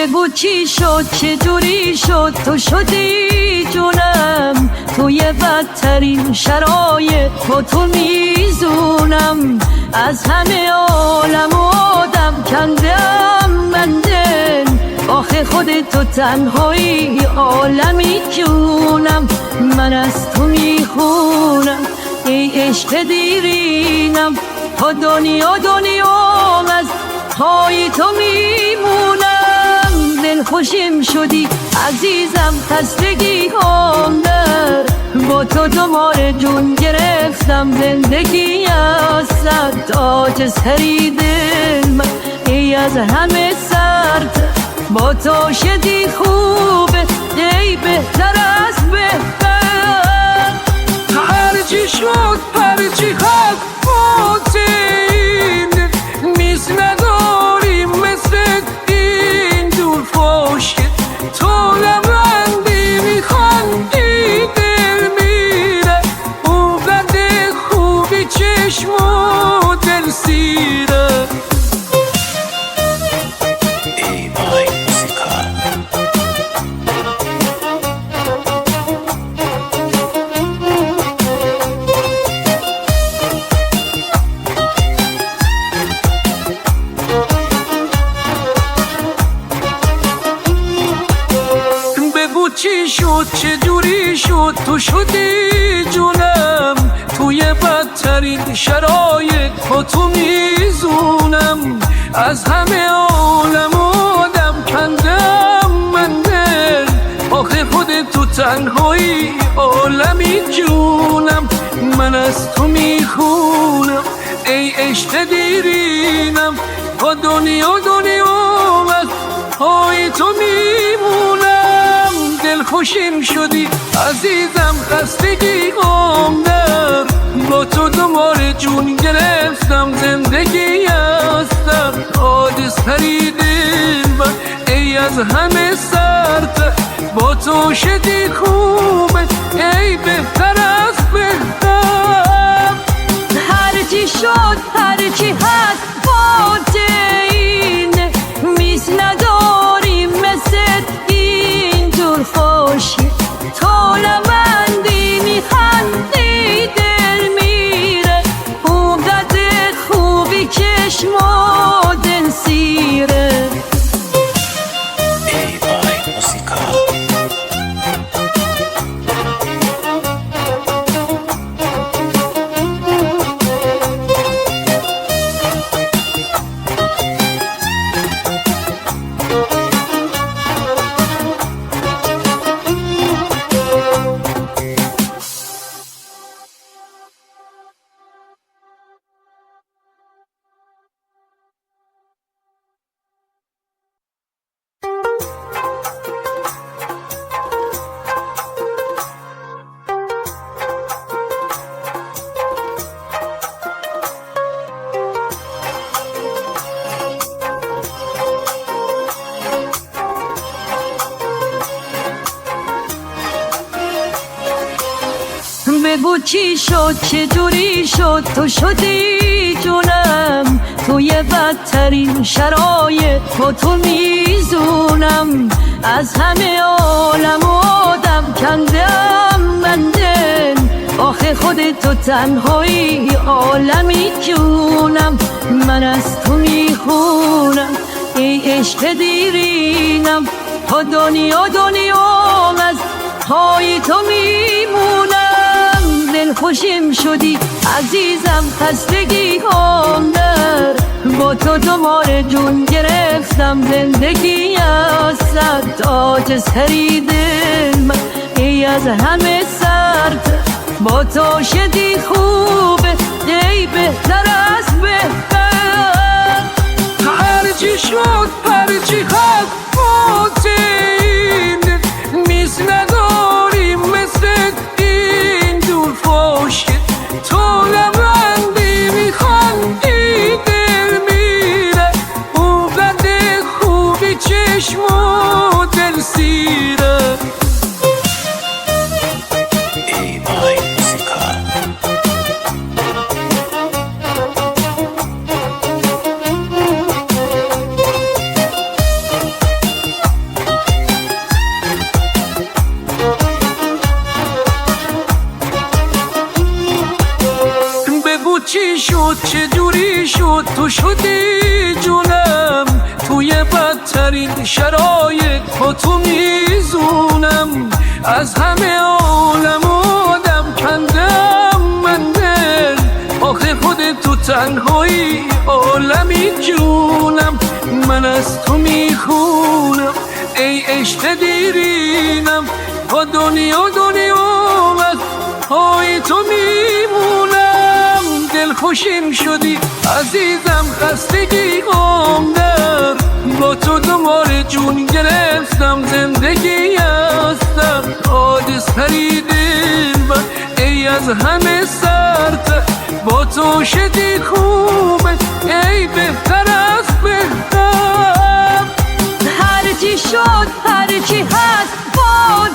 بگو چی شد چجوری شد تو شدی جونم، توی بدترین شرایط با تو میزونم، از همه عالم و آدم کندم من دل، آخه خودتو تنهایی عالمی جونم، من از تو میخونم ای عشق دیرینم، تا دنیا از پای تو میمونم، دل خوشیم شدی عزیزم خستگی هم در، با تو دوباره جون گرفتم، زندگی از سر تاج سری دل من ای از همه سرت، با تو شدی خوبه ای بهتر از بهتر، هرچی شد هرچی هست باطل نیست، نداریم مثل این دور فاشت، تو لبندی میخندی دل میره، اون قد خوبی چشم و دل سیره. چی شد چجوری شد تو شدی جونم، توی بدترین شرایط با تو میزونم، از همه عالم آدم کندم من دل، آخه خودتو تنهایی عالمی جونم، من از تو میخونم ای عشق دیرینم، با دنیا از پای تو میمونم، دل خوشیم شدی عزیزم خستگی غم در، با تو دوباره جون گرفتم، زندگی هستم تاج سری دل من ای از همه سرت، با تو شدی خوبه ای بهتر از بهتر، هرچی شد هرچی هست باطل نیست، نداریم مثل این جور خوشی، تو لبندی میخندی دل میره، اون قد خوبی چشم و دل سیره. بگو چی شد چجوری شد تو شدی جونم، توی بدترین شرایط با تو میزونم، از همه عالم آدم کندم من دل، آخه خودتو تنهایی عالمی جونم، من از تو میخونم ای عشق دیرینم، تا دنیا از پای تو میمونم، دل خوشیم شدی عزیزم خستگی هم در، با تو دوباره جون گرفتم، زندگی از سر تاج سری دل من ای از همه سرت، با تو شدی خوبه ای بهتر از بهتر، هرچی شد هرچی هست باطل نیست، نداریم مثل این دور فاشت، تو لبندی میخندی دل میره، اون قد خوبی چشم و دل سیره. چی شد چه جوری شد تو شدی جونم توی بدترین شرایط با تو میزونم از همه عالم آدم کندم من دل آخه خودت تو تنهایی عالمی جونم من از تو میخونم ای عشق دیرینم با دنیا از پای تو میمونم دل خوشیم شدی عزیزم خستگی قام در با تو دوباره جون گرفتم زندگی هستم حادث دل ای از همه سرتر با تو شدی خوبه ای بهتر از بهتر هرچی شد هرچی هست با